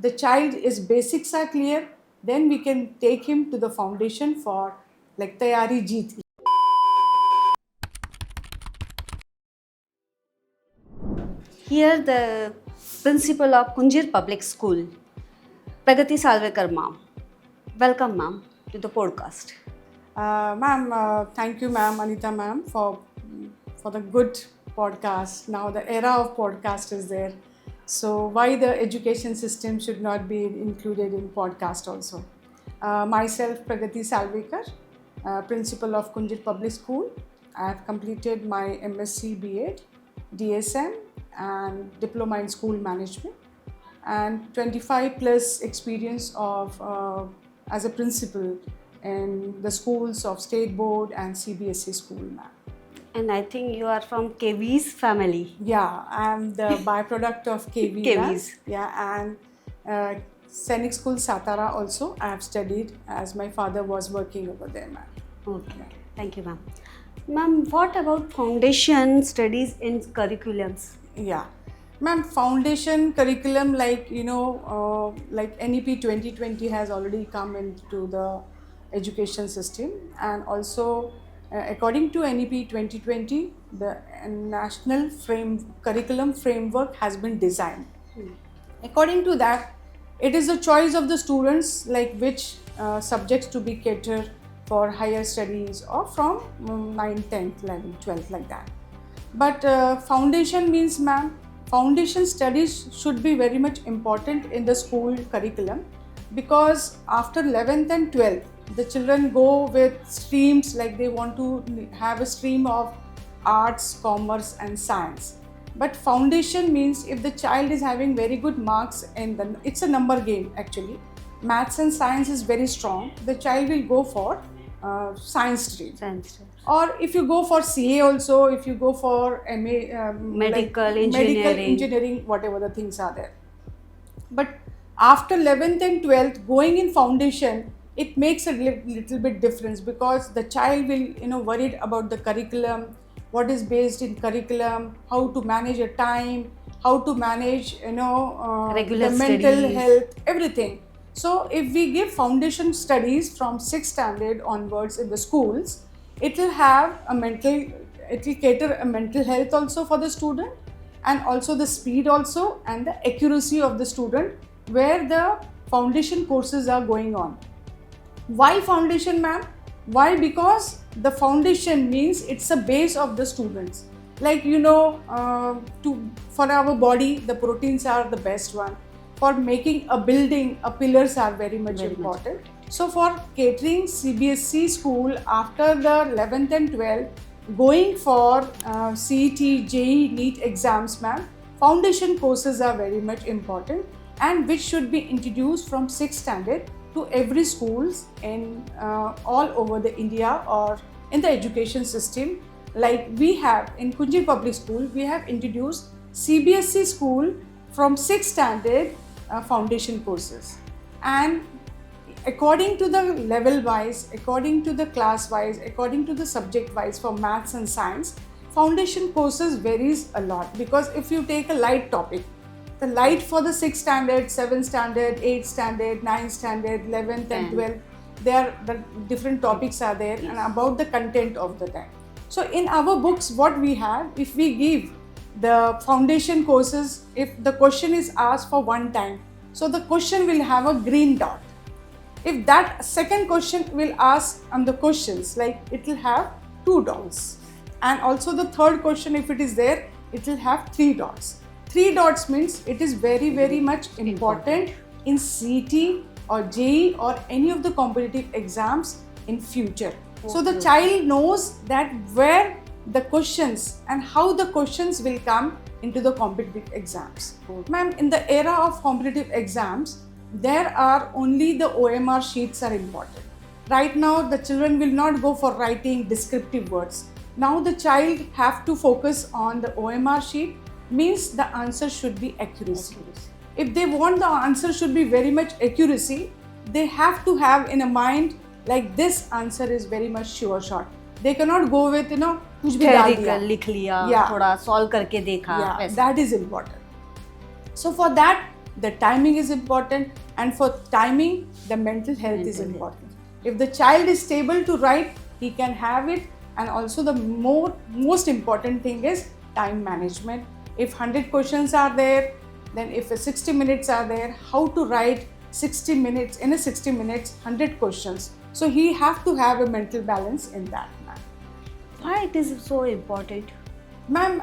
the child is basics are clear, then we can take him to the foundation for like Tayari Jeet. Here, the principal of Kunjir Public School, Pragati Salvekar ma'am. Welcome, ma'am, to the podcast. Ma'am, thank you, ma'am, Anita ma'am, for the good podcast. Now the era of podcast is there. So why the education system should not be included in podcast also? Myself, Pragati Salvekar, principal of Kunjit Public School. I have completed my MSc B.Ed, DSM and Diploma in School Management, and 25 plus experience of as a principal in the schools of State Board and CBSE school, ma'am. And I think you are from KV's family. Yeah, I'm the byproduct of KV. KV's. Yeah, and Sainik School Satara also I have studied as my father was working over there, ma'am. Okay, thank you, ma'am. Ma'am, what about foundation studies in curriculums? Yeah, ma'am, foundation curriculum like like NEP 2020 has already come into the education system, and also according to NEP 2020 the national curriculum framework has been designed. According to that, it is a choice of the students like which subjects to be catered for higher studies or from 9th, 10th, 11th, 12th like that. But foundation means, ma'am, foundation studies should be very much important in the school curriculum, because after 11th and 12th, the children go with streams like they want to have a stream of arts, commerce and science. But foundation means if the child is having very good marks in it's a number game actually. Maths and science is very strong. The child will go for science stream. Or if you go for CA also, if you go for MA, medical engineering, whatever the things are there. But after 11th and 12th, going in foundation, it makes a little bit difference, because the child will worried about the curriculum, what is based in curriculum, how to manage a time, how to manage regular the mental studies, health, everything. So if we give foundation studies from 6th standard onwards in the schools, it will cater a mental health also for the student, and also the speed also and the accuracy of the student where the foundation courses are going on. Why foundation, ma'am? Why? Because the foundation means it's a base of the students. Like for our body, the proteins are the best one. For making a building, pillars are very much important. So for catering CBSE school after the 11th and 12th, going for CET, JEE, NEET exams, ma'am, foundation courses are very much important, and which should be introduced from 6th standard to every schools in all over the India or in the education system. Like we have in Kunjir Public School, we have introduced CBSE school from 6th standard foundation courses, and according to the level wise, according to the class wise, according to the subject wise for maths and science, foundation courses varies a lot. Because if you take a light topic, the light for the 6th standard, 7th standard, 8th standard, 9th standard, 11th and 12th, the different topics are there, and about the content of the time. So in our books, what we have, if we give the foundation courses, if the question is asked for one time, so the question will have a green dot. If that second question will ask on the questions, like it will have 2 dots. And also the third question, if it is there, it will have 3 dots. 3 dots means it is very, very much important in CET or JEE or any of the competitive exams in future. So the child knows that where the questions and how the questions will come into the competitive exams. Ma'am, in the era of competitive exams, there are only the OMR sheets are important. Right now, the children will not go for writing descriptive words. Now the child have to focus on the OMR sheet, means the answer should be accuracy. If they want the answer should be very much accuracy, they have to have in a mind like this answer is very much sure shot. They cannot go with कुछ भी डाल दिया, लिख लिया, थोड़ा solve करके देखा. That is important. So for that, the timing is important, and for timing, the mental health is Mental health. important. If the child is stable to write, he can have it. And also the most important thing is time management. If 100 questions are there, then if 60 minutes are there, how to write 60 minutes, in a 60 minutes, 100 questions. So he have to have a mental balance in that, ma'am. Why it is so important? Ma'am,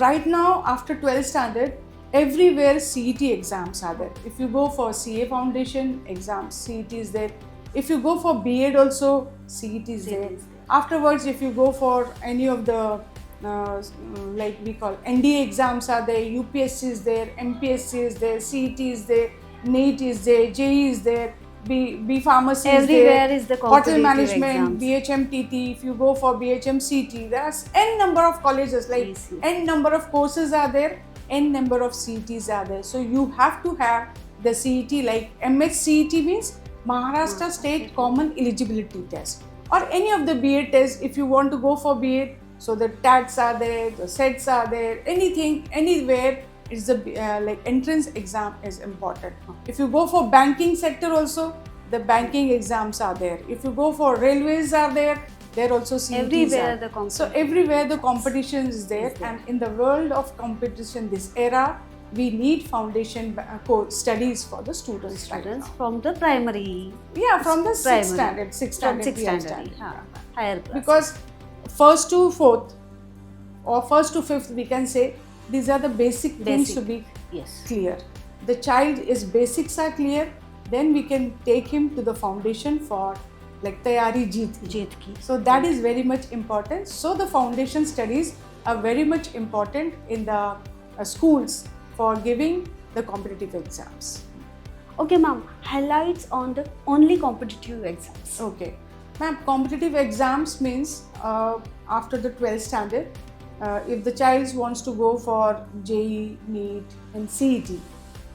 right now after 12th standard, everywhere CET exams are there. If you go for CA Foundation exams, CET is there. If you go for B.Ed also, CET is there. Afterwards, if you go for any of the like we call NDA exams are there, UPSC is there, MPSC is there, CET is there, NEET is there, JEE is there, B Pharmacy Everywhere is is the there, Hotel competitive Management, exams. BHMTT. If you go for BHMCT, there's n number of colleges, like Yes. n number of courses are there, n number of CETs are there. So you have to have the CET, like MHCET means Maharashtra State Common Eligibility Test, or any of the B.Ed tests. If you want to go for B.Ed, so the TATs are there, the SETs are there, anything, anywhere, it's the like entrance exam is important. If you go for banking sector also, the banking exams are there. If you go for railways are there also CETs Everywhere are. the competition. So everywhere the competition is there, and in the world of competition, this era, we need foundation studies for the students right Students now. from the primary. Yeah, from the Primary. sixth standard, sixth From standard, sixth we are standard. standard. Higher class. Because first to fourth or first to fifth, we can say these are the basic things to be Yes. clear. The child is basics are clear, then we can take him to the foundation for like Tayari Jeet Ki. Jeet ki. So that is very much important. So the foundation studies are very much important in the schools for giving the competitive exams. Okay, ma'am. Highlights on the only competitive exams. Okay. Ma'am, competitive exams means after the 12th standard, if the child wants to go for JEE, NEET and CET.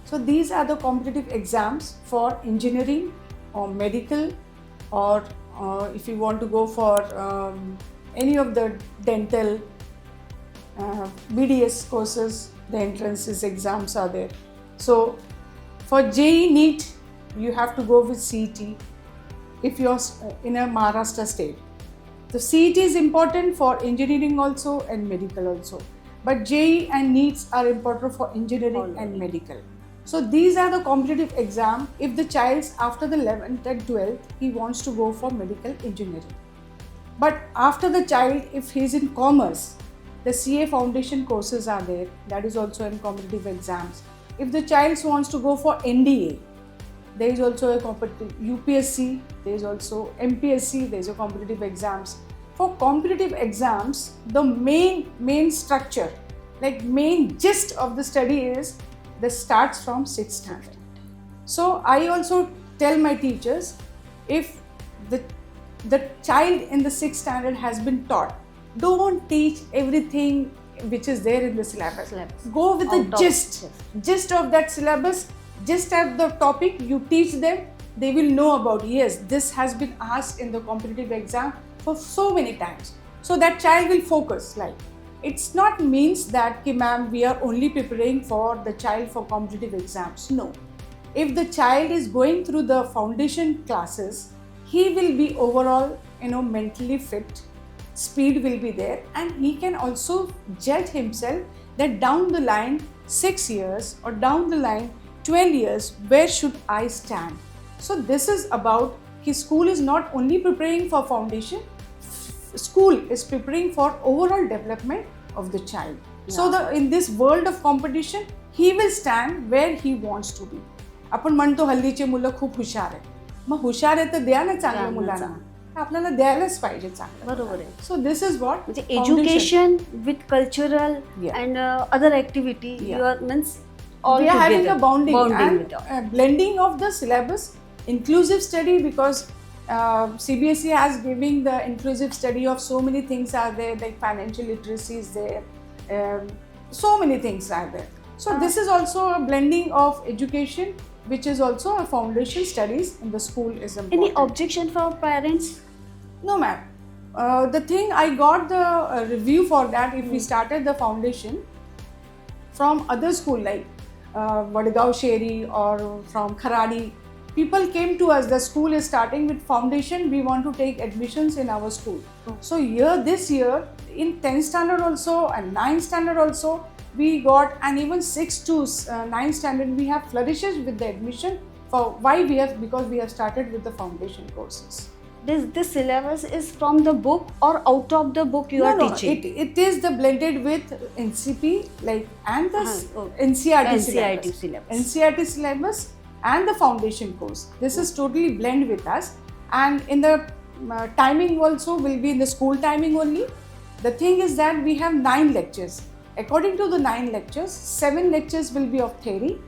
So these are the competitive exams for engineering or medical, or if you want to go for any of the dental, BDS courses, the entrances exams are there. So for JEE, NEET, you have to go with CET if you're in a Maharashtra state. The CET is important for engineering also and medical also. But JEE and NEETs are important for engineering and medical. So these are the competitive exam if the child's after the 11th and 12th, he wants to go for medical engineering. But after the child, if he's in commerce, the CA foundation courses are there, that is also in competitive exams. If the child wants to go for NDA, there is also a competitive UPSC, there is also MPSC, there is a competitive exams. For competitive exams, the main structure, like main gist of the study is that starts from 6th standard. So I also tell my teachers, if the child in the 6th standard has been taught, don't teach everything which is there in the syllabus. Go with the gist of that syllabus, just at the topic you teach them, they will know about, yes, this has been asked in the competitive exam for so many times. So that child will focus. Like, it's not means that, ki ma'am, we are only preparing for the child for competitive exams. No. If the child is going through the foundation classes, he will be overall, mentally fit, speed will be there, and he can also judge himself that down the line 6 years or down the line 12 years, where should I stand? So this is about his school is not only preparing for foundation, school is preparing for overall development of the child. Yeah. So in this world of competition, he will stand where he wants to be. आपण म्हणतो हल्लीचे मुलं खूप हुशार आहेत. मग हुशार आहे तर द्या ना चांगल्या मुलांना. आपल्याला द्यायलाच पाहिजे चांगलं. बरोबर आहे. So this is what म्हणजे education with cultural and other activity you are means all we are together. having a bonding and blending of the syllabus, inclusive study, because CBSE has giving the inclusive study of so many things are there, like financial literacy is there, so many things are there. So this is also a blending of education, which is also a foundation studies in the school is important. Any objection from parents? No, ma'am. The thing I got the review for that, if we started the foundation from other school, like Vadgaon Sheri or from Kharadi, people came to us. The school is starting with foundation. We want to take admissions in our school. So this year in 10th standard also and 9th standard also we got, and even 6th to 9th standard we have flourishes with the admission. For why we have? Because we have started with the foundation courses. This syllabus is from the book or out of the book you are teaching? It is the blended with NCP like and the okay. NCERT syllabus. NCERT syllabus and the foundation course. This is totally blend with us, and in the timing also will be in the school timing only. The thing is that we have 9 lectures. According to the 9 lectures, 7 lectures will be of theory,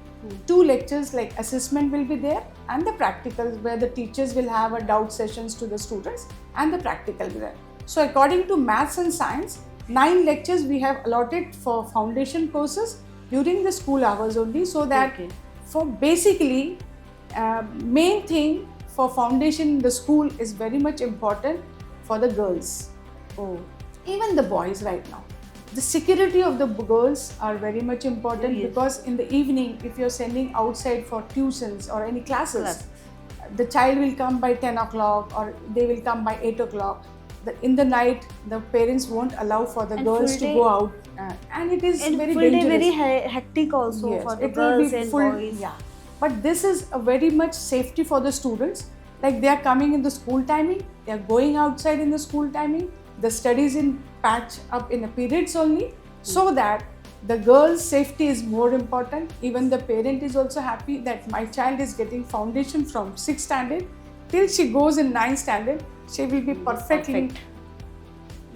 2 lectures like assessment will be there, and the practicals where the teachers will have a doubt sessions to the students and the practical there. So according to maths and science, 9 lectures we have allotted for foundation courses during the school hours only, so that Okay. for basically main thing for foundation in the school is very much important for the girls. Oh, Even the boys right now. The security of the girls are very much important, Yes. because in the evening if you're sending outside for tuitions or any classes, Class. the child will come by 10 o'clock or they will come by 8 o'clock. In the night the parents won't allow for the And girls full to day- go out, and it is and very full day dangerous. very hectic also Yes, for the it will be girls and full, boys. yeah. But this is a very much safety for the students. Like they are coming in the school timing, they are going outside in the school timing. The studies in patch up in the periods only, so that the girl's safety is more important. Even the parent is also happy that my child is getting foundation from 6th standard till she goes in 9th standard. She will be perfectly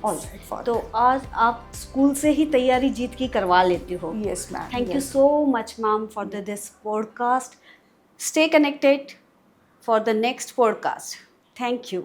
all right for तो आज आप school से ही तैयारी जीत की करवा लेती हो. that. Yes, ma'am. Thank you Yes. so much, ma'am, for this podcast. Stay connected for the next podcast. Thank you.